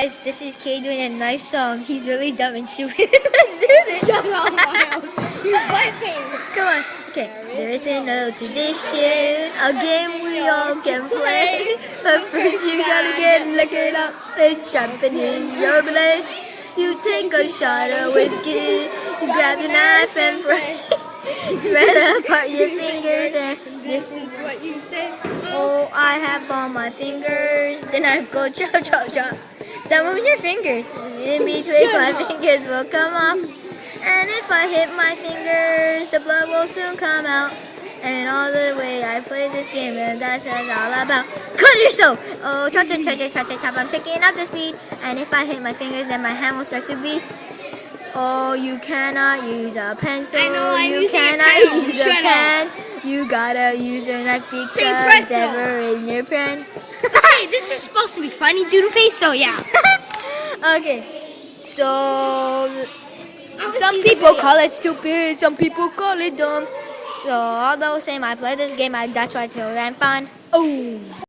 guys, this is Kay doing a knife song. He's really dumb and stupid. Let's do this. Shut up, Miles. You butt face. Come on. Okay. There is no tradition, a game we all can play. But first you gotta get liquored up and sharpening your blade. You take a shot of whiskey, you grab your knife and spread apart your fingers and This is what you say. oh, I have all my fingers. Then I go chop, chop, chop. Stop moving your fingers. In between my fingers will come off. And if I hit my fingers, the blood will soon come out. And all the way I play this game, and that's what it's all about. Cut yourself! Oh, chop, chop, chop, chop, chop, chop. I'm picking up the speed. And if I hit my fingers, then my hand will start to beat. Oh, you cannot use a pencil. I know, I'm you using a cannot pencil. use a Shut pen. You gotta use your knife because pretzel. never in your pen. Hey, this is supposed to be funny, doodle face, so yeah. Okay, so some people call it stupid, some people call it dumb. So although same, I play this game, that's why it's so damn fun. Oh.